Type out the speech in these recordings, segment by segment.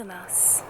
Cosmos.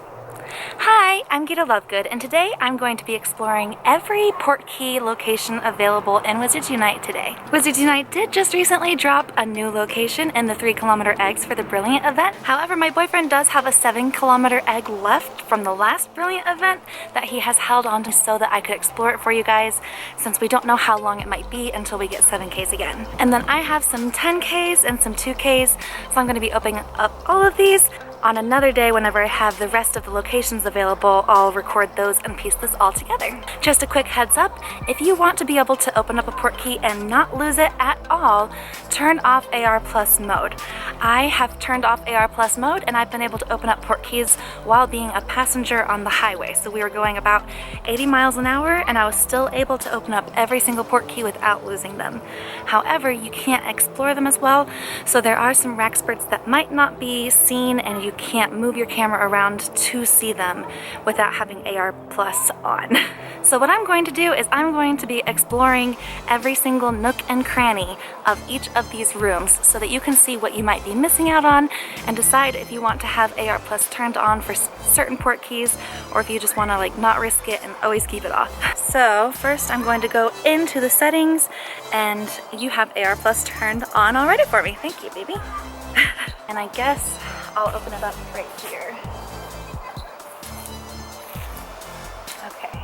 Hi, I'm Gita Lovegood, and today I'm going to be exploring every Portkey location available in Wizards Unite today. Wizards Unite did just recently drop a new location in the 3-kilometer eggs for the Brilliant event. However, my boyfriend does have a 7-kilometer egg left from the last Brilliant event that he has held on to so that I could explore it for you guys, since we don't know how long it might be until we get 7Ks again. And then I have some 10Ks and some 2Ks, so I'm going to be opening up all of these. On another day, whenever I have the rest of the locations available, I'll record those and piece this all together. Just a quick heads up, if you want to be able to open up a Portkey and not lose it at all, turn off AR Plus mode. I have turned off AR Plus mode and I've been able to open up Portkeys while being a passenger on the highway. So we were going about 80 miles an hour and I was still able to open up every single Portkey without losing them. However, you can't explore them as well, so there are some rack spurts that might not be seen and you can't move your camera around to see them without having AR Plus on. So what I'm going to do is I'm going to be exploring every single nook and cranny of each of these rooms so that you can see what you might be missing out on and decide if you want to have AR Plus turned on for certain Portkeys or if you just want to like not risk it and always keep it off. So first I'm going to go into the settings, and you have AR Plus turned on already for me. Thank you, baby. And I guess I'll open it up right here. Okay.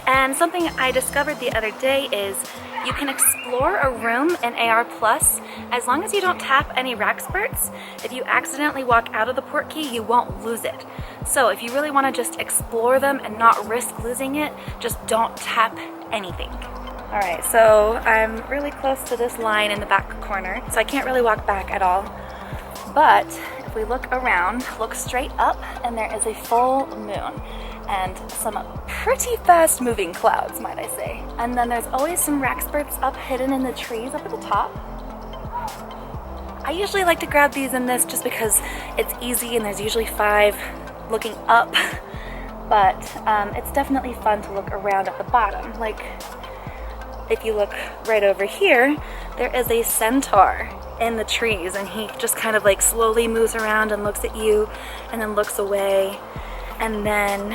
And something I discovered the other day is you can explore a room in AR Plus as long as you don't tap any rack spurts. If you accidentally walk out of the Portkey, you won't lose it. So if you really want to just explore them and not risk losing it, just don't tap anything. Alright, so I'm really close to this line in the back corner, so I can't really walk back at all. But if we look around, look straight up, and there is a full moon and some pretty fast moving clouds, might I say. And then there's always some rack spurts up hidden in the trees up at the top. I usually like to grab these in this just because it's easy and there's usually 5 looking up, but it's definitely fun to look around at the bottom. Like, if you look right over here, there is a centaur in the trees, and he just kind of like slowly moves around and looks at you and then looks away. And then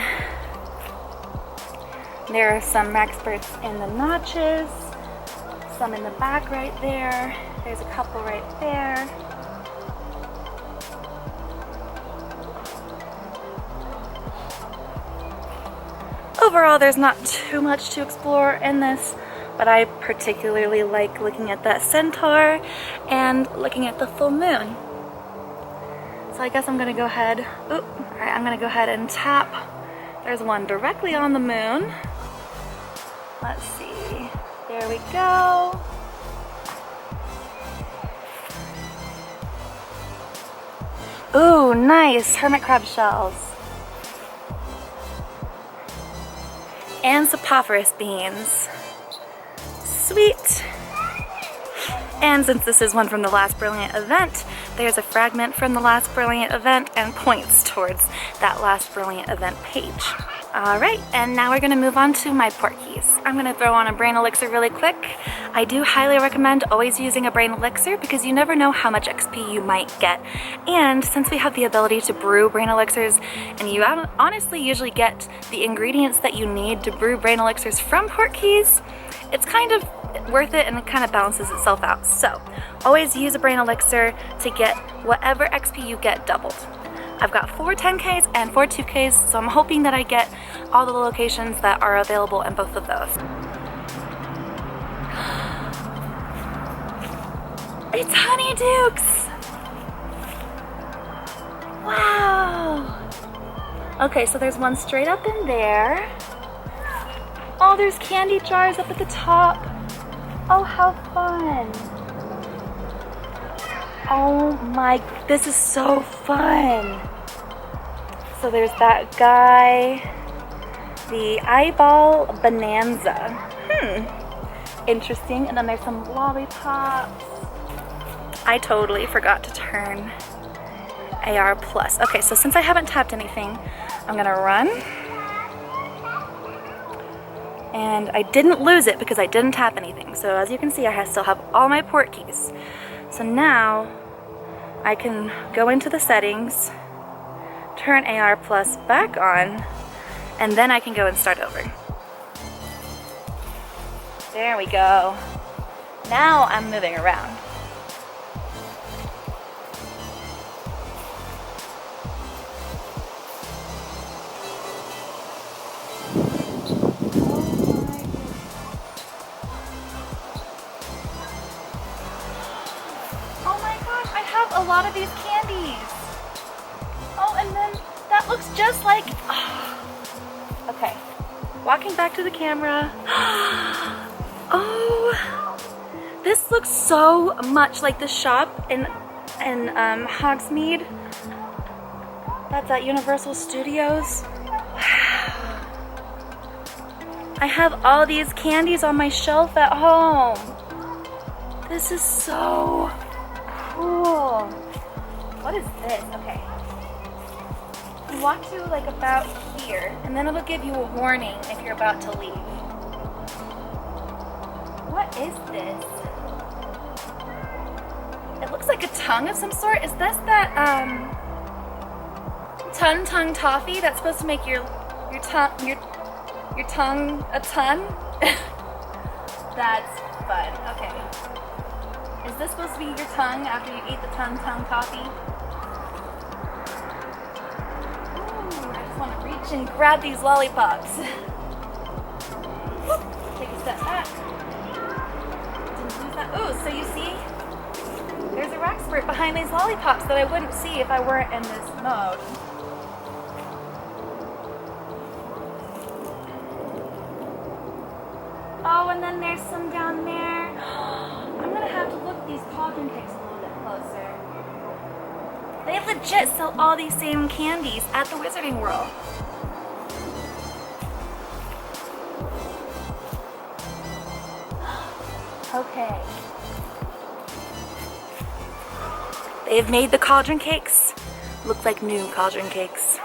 there are some rack spurts in the notches, some in the back right there, there's a couple right there. Overall, there's not too much to explore in this, but I particularly like looking at that centaur and looking at the full moon. So I guess I'm gonna go ahead, alright, I'm gonna go ahead and tap. There's one directly on the moon. Let's see, there we go. Ooh, nice, hermit crab shells. And saprophoros beans. Sweet! And since this is one from the last Brilliant event, there's a fragment from the last Brilliant event and points towards that last Brilliant event page. Alright, and now we're going to move on to my Portkeys. I'm going to throw on a brain elixir really quick. I do highly recommend always using a brain elixir because you never know how much XP you might get. And since we have the ability to brew brain elixirs, and you honestly usually get the ingredients that you need to brew brain elixirs from Portkeys, it's kind of worth it and it kind of balances itself out. So always use a brain elixir to get whatever XP you get doubled. I've got 4 10Ks and 4 2Ks, so I'm hoping that I get all the locations that are available in both of those. It's Honeydukes! Wow! Okay, so there's one straight up in there. Oh, there's candy jars up at the top. Oh, how fun. Oh my, this is so fun. So there's that guy, the eyeball bonanza. Interesting. And then there's some lollipops. I totally forgot to turn AR Plus. Okay, so since I haven't tapped anything, I'm gonna run. And I didn't lose it because I didn't tap anything. So as you can see, I still have all my Portkeys. So now I can go into the settings, turn AR Plus back on, and then I can go and start over. There we go. Now I'm moving around. Oh my gosh, I have a lot of these candies. Oh, and then that looks just like, okay, walking back to the camera. Oh, this looks so much like the shop in Hogsmeade. That's at Universal Studios. Wow. I have all these candies on my shelf at home. This is so cool. What is this? Okay. You walk to like about here, and then it'll give you a warning if you're about to leave. What is this? It looks like a tongue of some sort. Is this that tongue toffee that's supposed to make your tongue a ton? That's fun. Okay. Is this supposed to be your tongue after you eat the tongue toffee? Ooh, I just want to reach and grab these lollipops. Take a step back. Ooh, so you see, there's a rack spurt behind these lollipops that I wouldn't see if I weren't in this mode. Oh, and then there's some down there. I'm gonna have to look these cauldron cakes a little bit closer. They legit sell all these same candies at the Wizarding World. Okay. They've made the cauldron cakes look like new cauldron cakes.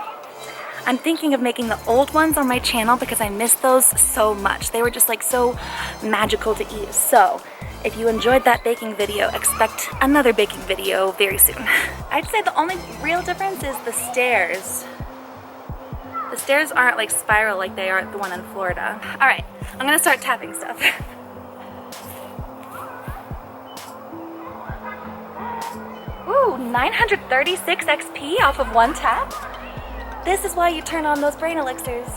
I'm thinking of making the old ones on my channel because I miss those so much. They were just like so magical to eat. So if you enjoyed that baking video, expect another baking video very soon. I'd say the only real difference is the stairs. The stairs aren't like spiral like they are at the one in Florida. All right, I'm gonna start tapping stuff. Ooh, 936 XP off of one tap? This is why you turn on those brain elixirs.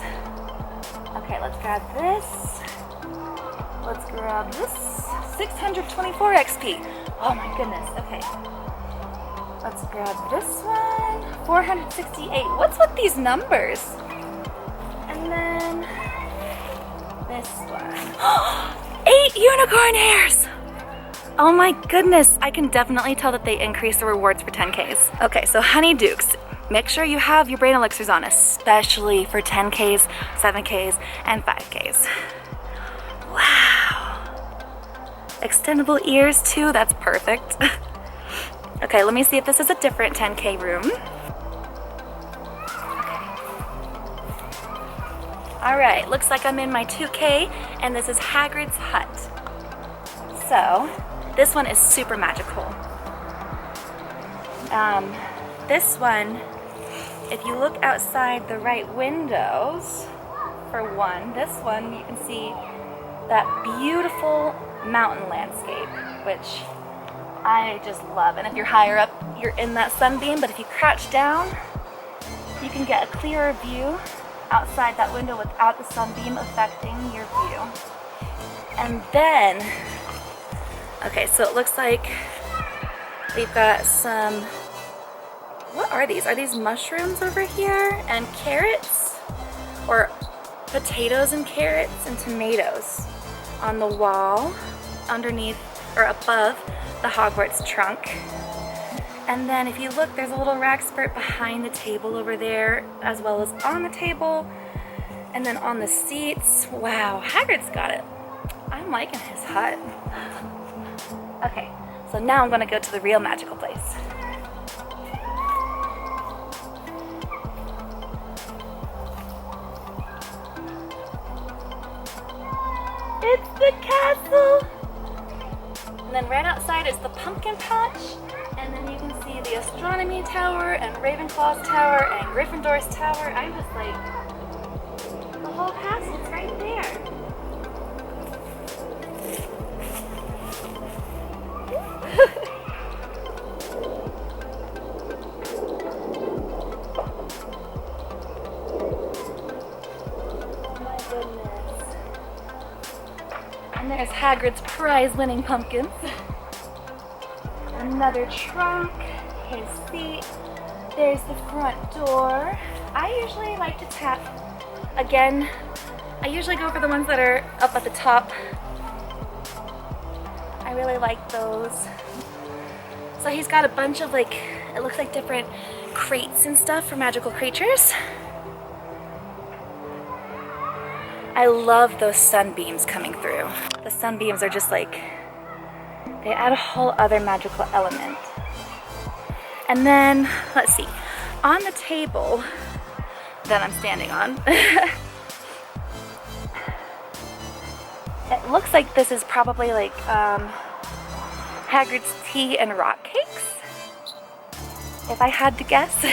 Okay, let's grab this. Let's grab this. 624 XP. Oh my goodness, okay. Let's grab this one. 468. What's with these numbers? And then this one. 8 unicorn hairs! Oh my goodness, I can definitely tell that they increase the rewards for 10Ks. Okay, so Honeydukes. Make sure you have your brain elixirs on, especially for 10Ks, 7Ks, and 5Ks. Wow. Extendable ears too, that's perfect. Okay, let me see if this is a different 10K room. Okay. All right, looks like I'm in my 2K, and this is Hagrid's hut. So, this one is super magical. This one, if you look outside the right windows, for one, this one you can see that beautiful mountain landscape, which I just love. And if you're higher up, you're in that sunbeam, but if you crouch down, you can get a clearer view outside that window without the sunbeam affecting your view. And then, okay, so it looks like we've got some, what are these? Are these mushrooms over here? And carrots? Or potatoes and carrots and tomatoes on the wall underneath or above the Hogwarts trunk. And then if you look, there's a little rack spurt behind the table over there, as well as on the table. And then on the seats, wow, Hagrid's got it. I'm liking his hut. Okay, so now I'm gonna go to the real magical place. It's the castle! And then right outside is the pumpkin patch, and then you can see see the astronomy tower and Ravenclaw's tower and Gryffindor's tower. I'm just like, the whole castle's right there. And there's Hagrid's prize-winning pumpkins. Another trunk, his seat. There's the front door. I usually like to tap, again, I usually go for the ones that are up at the top. I really like those. So he's got a bunch of like, it looks like different crates and stuff for magical creatures. I love those sunbeams coming through. The sunbeams are just like, they add a whole other magical element. And then, let's see, on the table that I'm standing on, it looks like this is probably like Hagrid's tea and rock cakes, if I had to guess.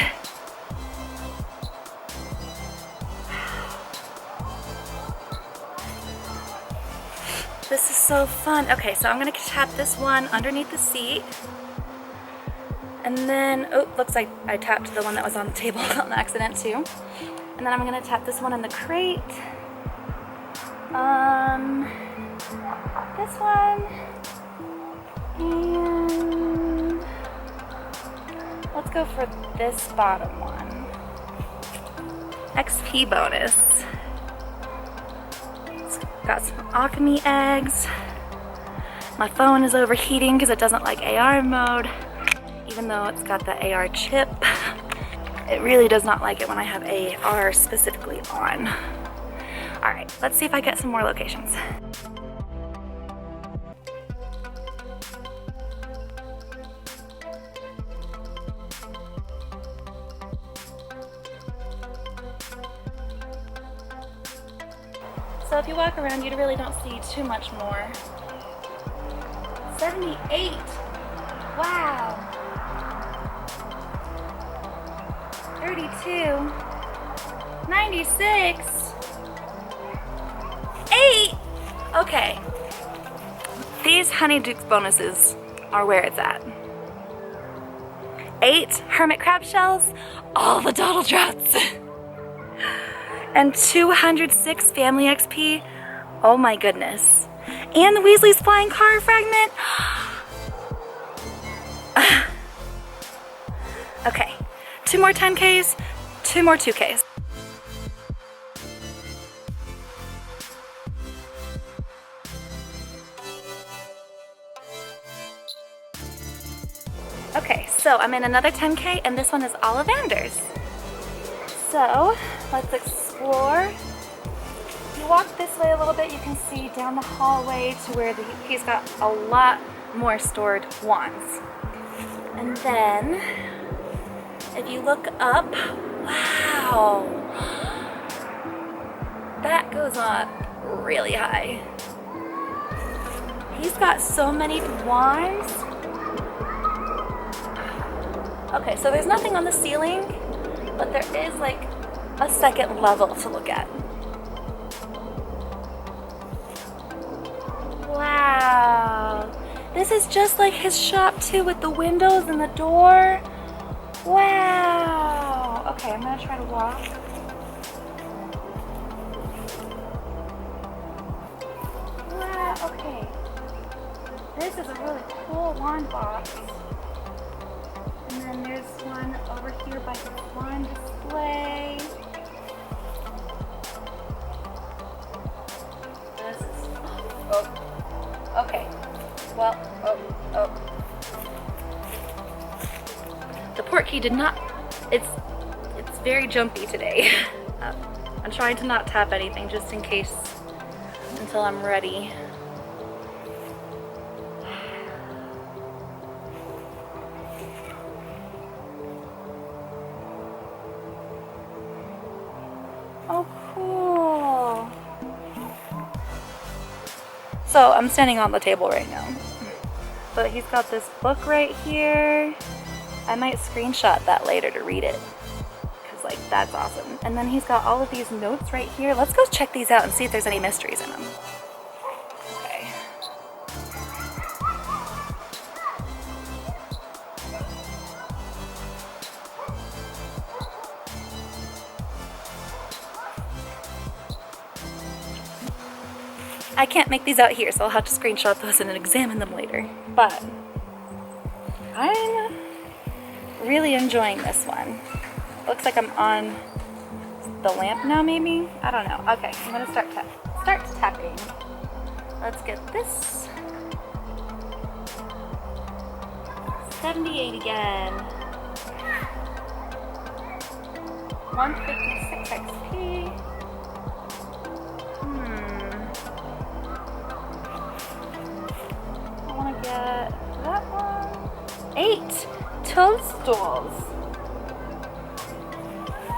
This is so fun. Okay, so I'm gonna tap this one underneath the seat. And then, oh, looks like I tapped the one that was on the table on accident too. And then I'm gonna tap this one in the crate. This one. And let's go for this bottom one. XP bonus. Got some alchemy eggs. My phone is overheating because it doesn't like AR mode. Even though it's got the AR chip, it really does not like it when I have AR specifically on. All right, let's see if I get some more locations. So if you walk around, you really don't see too much more. 78. Wow. 32. 96. 8. Okay. These Honeydukes bonuses are where it's at. 8 hermit crab shells, all the dottle draughts. And 206 family XP. Oh my goodness. And the Weasley's flying car fragment. Okay, 2 more 10Ks, 2 more 2Ks. Okay, so I'm in another 10K and this one is Ollivander's. So, let's explore. If you walk this way a little bit, you can see down the hallway to where he's got a lot more stored wands. And then, if you look up, wow, that goes up really high. He's got so many wands. Okay, so there's nothing on the ceiling, but there is like a second level to look at. Wow. This is just like his shop too, with the windows and the door. Wow. Okay, I'm gonna try to walk. Wow, okay. This is a really cool wand box. And then there's one over here by the wand display. This is, oh, okay. Well, oh. The Portkey did not, it's very jumpy today. I'm trying to not tap anything just in case, until I'm ready. Oh, cool. So I'm standing on the table right now. But he's got this book right here. I might screenshot that later to read it, because like that's awesome. And then he's got all of these notes right here. Let's go check these out and see if there's any mysteries in them. Okay. I can't make these out here, so I'll have to screenshot those and examine them later. But I'm really enjoying this one. Looks like I'm on the lamp now, maybe? I don't know. Okay, I'm gonna start tapping. Let's get this. 78 again. 156 XP. I wanna get that one. 8 toadstools.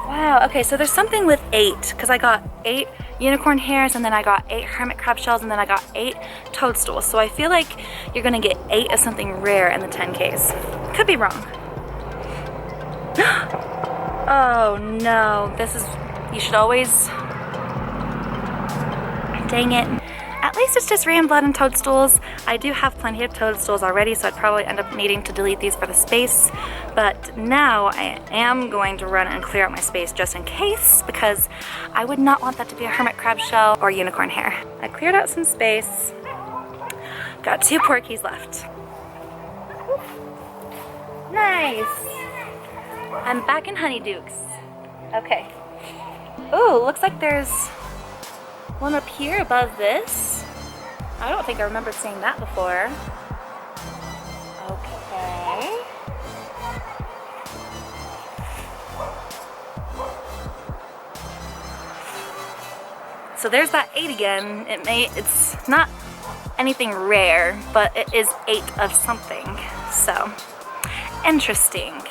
Wow, okay, so there's something with 8, because I got 8 unicorn hairs, and then I got 8 hermit crab shells, and then I got 8 toadstools. So I feel like you're gonna get 8 of something rare in the 10Ks. Could be wrong. Oh no, this is, you should always, dang it. At least it's just ram blood and toadstools. I do have plenty of toadstools already, so I'd probably end up needing to delete these for the space. But now I am going to run and clear out my space just in case, because I would not want that to be a hermit crab shell or unicorn hair. I cleared out some space. Got 2 porkies left. Nice! I'm back in Honeydukes. Okay. Ooh, looks like there's one up here above this. I don't think I remember seeing that before. Okay. So there's that 8 again. It's not anything rare, but it is 8 of something. So, interesting.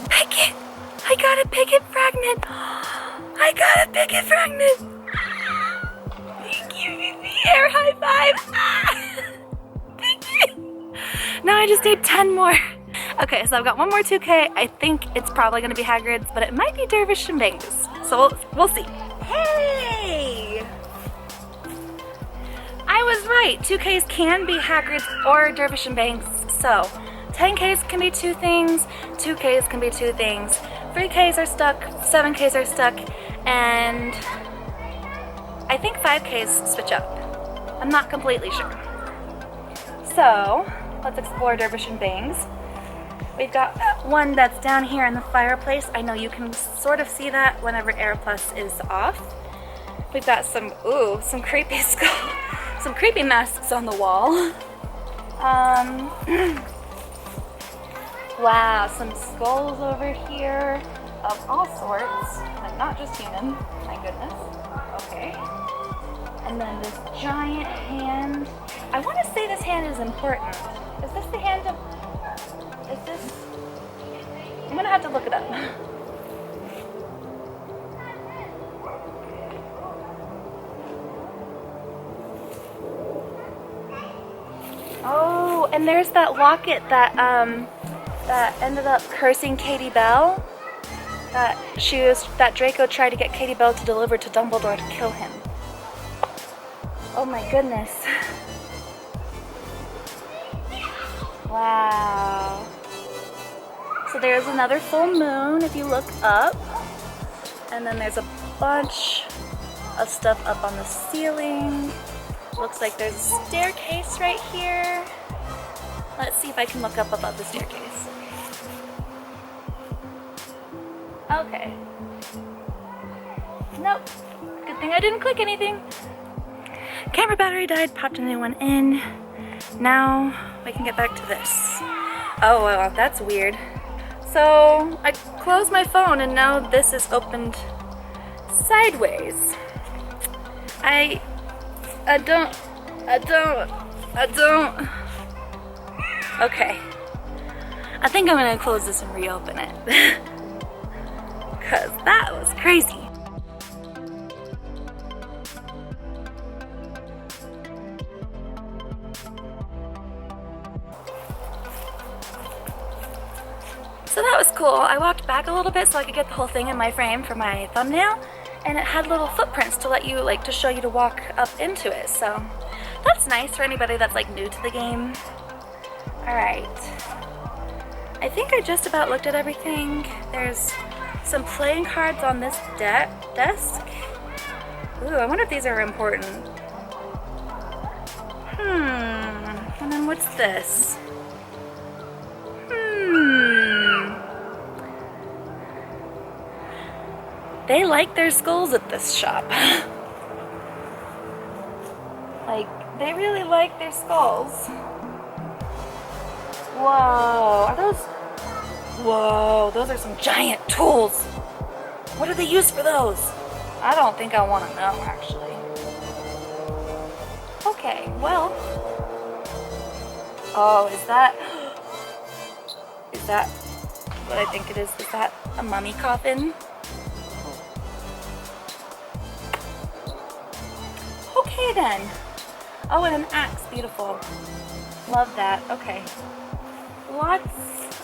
Picket! I got a picket fragment! I got a picket fragment! Thank you, air high five! Picket! Now I just need 10 more. Okay, so I've got one more 2K. I think it's probably gonna be Hagrid's, but it might be Dervish and Bangs. So we'll see. Hey! I was right. 2Ks can be Hagrid's or Dervish and Bangs. So 10Ks can be 2 things, 2Ks can be 2 things, 3Ks are stuck, 7Ks are stuck, and I think 5Ks switch up. I'm not completely sure. So let's explore Dervish and Bangs. We've got one that's down here in the fireplace. I know you can sort of see that whenever Air Plus is off. We've got some creepy some creepy masks on the wall. Wow, some skulls over here of all sorts, and not just human, my goodness. Okay. And then this giant hand. I want to say this hand is important. Is this the hand of, is this? I'm gonna have to look it up. Oh, and there's that locket that that ended up cursing Katie Bell. That Draco tried to get Katie Bell to deliver to Dumbledore to kill him. Oh my goodness. Wow. So there's another full moon if you look up. And then there's a bunch of stuff up on the ceiling. Looks like there's a staircase right here. Let's see if I can look up above the staircase. Okay. Nope. Good thing I didn't click anything. Camera battery died, popped a new one in. Now we can get back to this. Oh, well, that's weird. So I closed my phone and now this is opened sideways. I don't. Okay. I think I'm gonna close this and reopen it. Cause that was crazy. So that was cool. I walked back a little bit so I could get the whole thing in my frame for my thumbnail, and it had little footprints to let you, like, to show you to walk up into it. So that's nice for anybody that's like new to the game. All right. I think I just about looked at everything. There's some playing cards on this desk. Ooh, I wonder if these are important. And then what's this? They like their skulls at this shop. Like, they really like their skulls. Whoa, are those? Whoa, those are some giant tools. What do they use for those? I don't think I want to know, actually. Okay, well. Oh, is that what I think it is? Is that a mummy coffin? Okay then. Oh, and an axe, beautiful. Love that, okay. Lots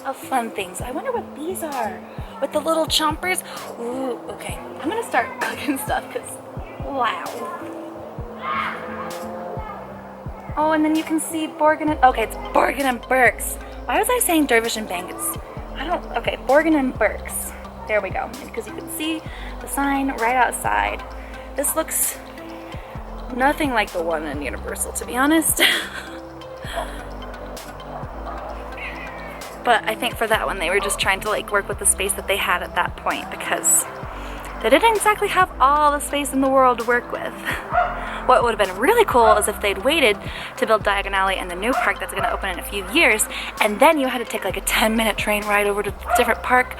of fun things. I wonder what these are with the little chompers. Ooh, okay. I'm gonna start cooking stuff because, wow. Oh, and then you can see Borgin and, okay, it's Borgin and Burkes. Why was I saying Dervish and Bangits? Okay, Borgin and Burkes. There we go. Because you can see the sign right outside. This looks nothing like the one in Universal, to be honest. But I think for that one, they were just trying to like work with the space that they had at that point because they didn't exactly have all the space in the world to work with. What would have been really cool is if they'd waited to build Diagon Alley and the new park that's going to open in a few years, and then you had to take like a 10-minute train ride over to a different park.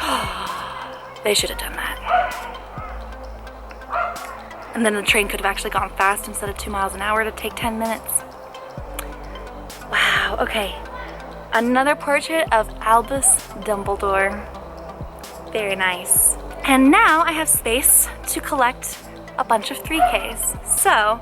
They should have done that. And then the train could have actually gone fast instead of 2 miles an hour to take 10 minutes. Wow, okay. Another portrait of Albus Dumbledore. Very nice. And now I have space to collect a bunch of 3Ks. So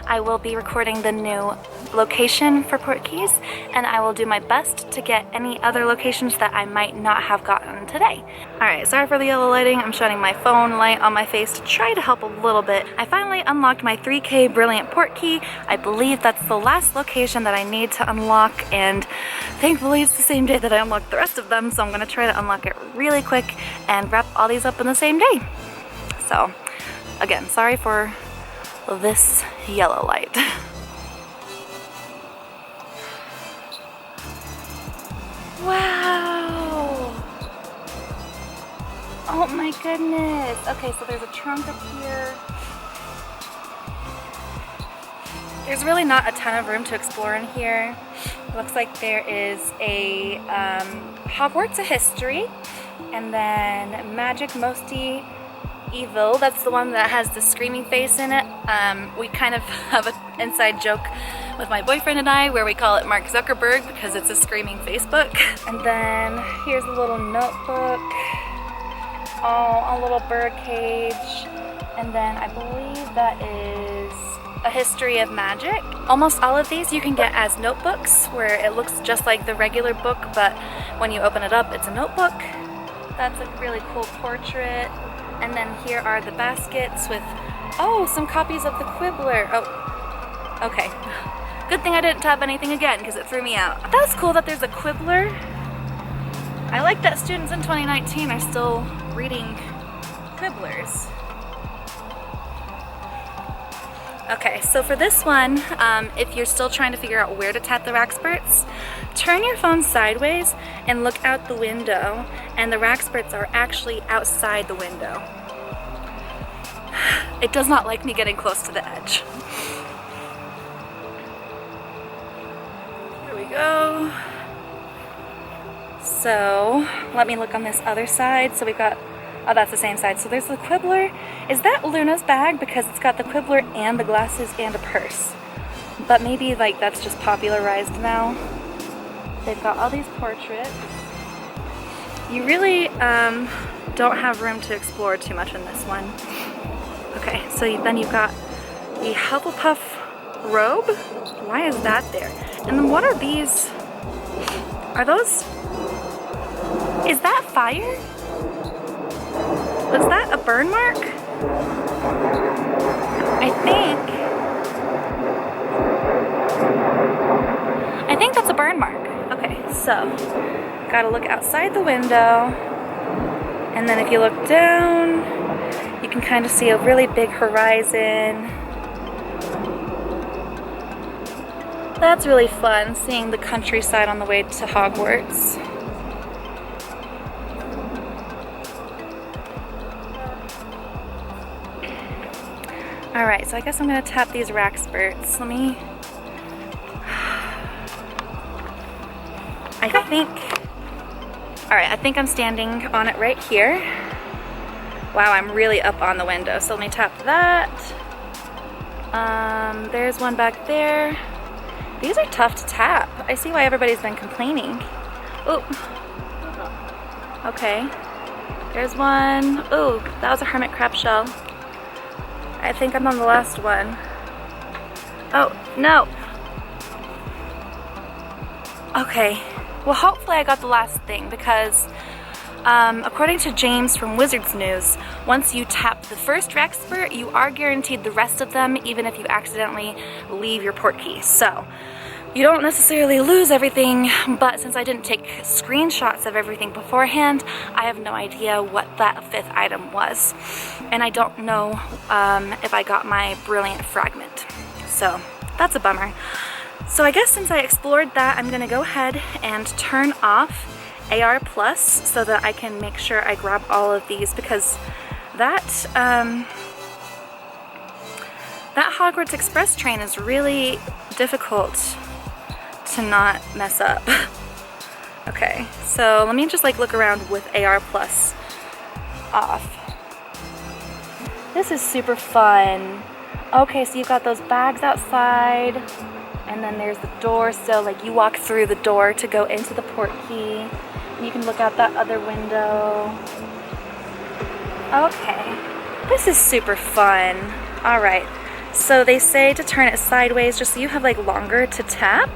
I will be recording the new location for Portkeys, and I will do my best to get any other locations that I might not have gotten today. Alright, sorry for the yellow lighting. I'm shining my phone light on my face to try to help a little bit. I finally unlocked my 3K Brilliant Portkey. I believe that's the last location that I need to unlock, and thankfully it's the same day that I unlocked the rest of them, so I'm going to try to unlock it really quick and wrap all these up in the same day. So, again, sorry for this yellow light. Wow! Oh my goodness! Okay, so there's a trunk up here. There's really not a ton of room to explore in here. It looks like there is a Hogwarts a History, and then Magic Mosty Evil. That's the one that has the screaming face in it. We kind of have an inside joke with my boyfriend and I where we call it Mark Zuckerberg because it's a screaming face book. And then here's a little notebook. Oh, a little bird cage. And then I believe that is a history of magic. Almost all of these you can get as notebooks where it looks just like the regular book, but when you open it up, it's a notebook. That's a really cool portrait. And then here are the baskets with, oh, some copies of the Quibbler. Oh, okay. Good thing I didn't tap anything again because it threw me out. That's cool that there's a Quibbler. I like that students in 2019 are still reading Quibblers. Okay, so for this one, if you're still trying to figure out where to tap the Raxperts, turn your phone sideways and look out the window, and the Raxperts are actually outside the window. It does not like me getting close to the edge. Here we go. So, let me look on this other side. So we've got, oh, that's the same side. So there's the Quibbler. Is that Luna's bag? Because it's got the Quibbler and the glasses and a purse. But maybe like that's just popularized now. They've got all these portraits. You really don't have room to explore too much in this one. Okay, so then you've got the Hufflepuff robe. Why is that there? And then what are these? Are those? Is that fire? Was that a burn mark? I think that's a burn mark. Okay, so gotta look outside the window, and then if you look down, you can kind of see a really big horizon. That's really fun, seeing the countryside on the way to Hogwarts. Alright, so I guess I'm gonna tap these rack spurts. Let me... I think I'm standing on it right here. Wow, I'm really up on the window. So let me tap that. There's one back there. These are tough to tap. I see why everybody's been complaining. Oh. Okay. There's one. Oh, that was a hermit crab shell. I think I'm on the last one. Oh, no. Okay. Well, hopefully I got the last thing, because according to James from Wizards News, once you tap the first rack spurt, you are guaranteed the rest of them, even if you accidentally leave your Portkey. So you don't necessarily lose everything, but since I didn't take screenshots of everything beforehand, I have no idea what that fifth item was. And I don't know if I got my brilliant fragment. So that's a bummer. So I guess since I explored that, I'm gonna go ahead and turn off AR Plus so that I can make sure I grab all of these, because that that Hogwarts Express train is really difficult to not mess up. Okay, so let me just like look around with AR Plus off. This is super fun. Okay, so you've got those bags outside, and then there's the door, so like you walk through the door to go into the Portkey. You can look out that other window. Okay, this is super fun. All right, so they say to turn it sideways just so you have like longer to tap,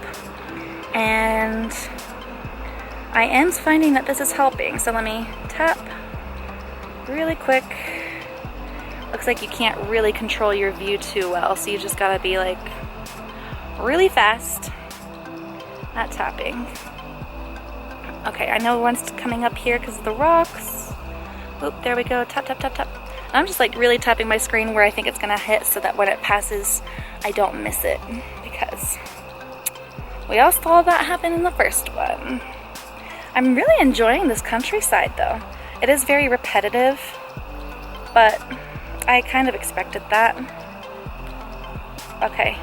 and I am finding that this is helping. So let me tap really quick. Looks like you can't really control your view too well, so you just gotta be like really fast at tapping. Okay, I know one's coming up here because of the rocks. Oop, there we go. Tap, tap, tap, tap. I'm just like really tapping my screen where I think it's gonna hit so that when it passes, I don't miss it, because we all saw that happen in the first one. I'm really enjoying this countryside though. It is very repetitive, but I kind of expected that. Okay.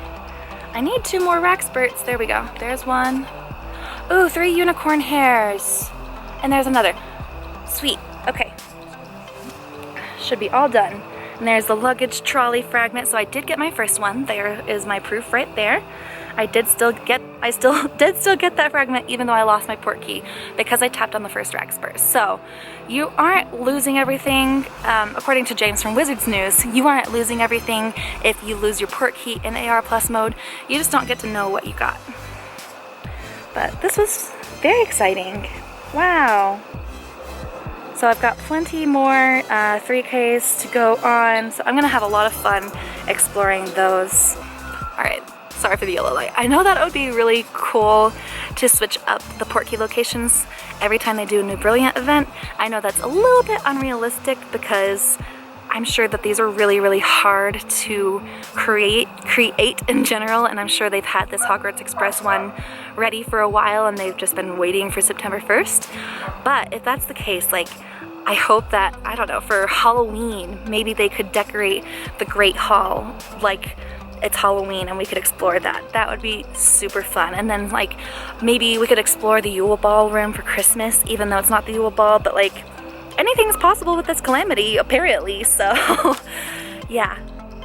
I need 2 more rack spurts. There we go. There's one. Ooh, 3 unicorn hairs. And there's another. Sweet. Okay. Should be all done. And there's the luggage trolley fragment. So I did get my first one. There is my proof right there. I still did get that fragment, even though I lost my Portkey, because I tapped on the first rack spurt. So you aren't losing everything, according to James from Wizards News. You aren't losing everything if you lose your Portkey in AR Plus mode. You just don't get to know what you got. But this was very exciting. Wow. So I've got plenty more 3Ks to go on. So I'm gonna have a lot of fun exploring those. All right. Sorry for the yellow light. I know that would be really cool to switch up the Portkey locations every time they do a new Brilliant event. I know that's a little bit unrealistic because I'm sure that these are really, really hard to create in general, and I'm sure they've had this Hogwarts Express one ready for a while and they've just been waiting for September 1st. But if that's the case, like, I hope that, I don't know, for Halloween, maybe they could decorate the Great Hall like it's Halloween and we could explore that. That would be super fun. And then like maybe we could explore the Yule Ballroom for Christmas, even though it's not the Yule Ball, but like anything's possible with this calamity apparently. So yeah,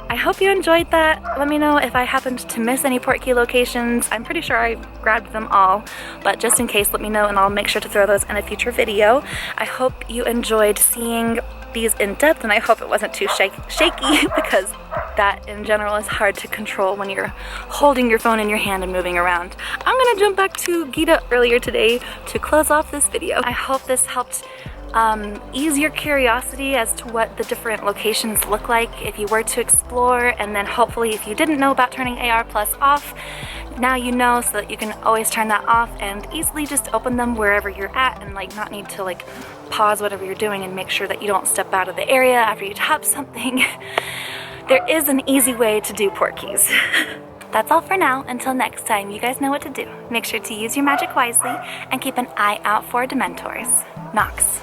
I hope you enjoyed that. Let me know if I happened to miss any Portkey locations. I'm pretty sure I grabbed them all, but just in case, let me know and I'll make sure to throw those in a future video. I hope you enjoyed seeing these in depth, and I hope it wasn't too shaky because that in general is hard to control when you're holding your phone in your hand and moving around. I'm gonna jump back to Gita earlier today to close off this video. I hope this helped ease your curiosity as to what the different locations look like if you were to explore, and then hopefully if you didn't know about turning AR Plus off, now you know, so that you can always turn that off and easily just open them wherever you're at and like not need to like pause whatever you're doing and make sure that you don't step out of the area after you tap something. There is an easy way to do Portkeys. That's all for now. Until next time, you guys know what to do. Make sure to use your magic wisely and keep an eye out for Dementors. Nox.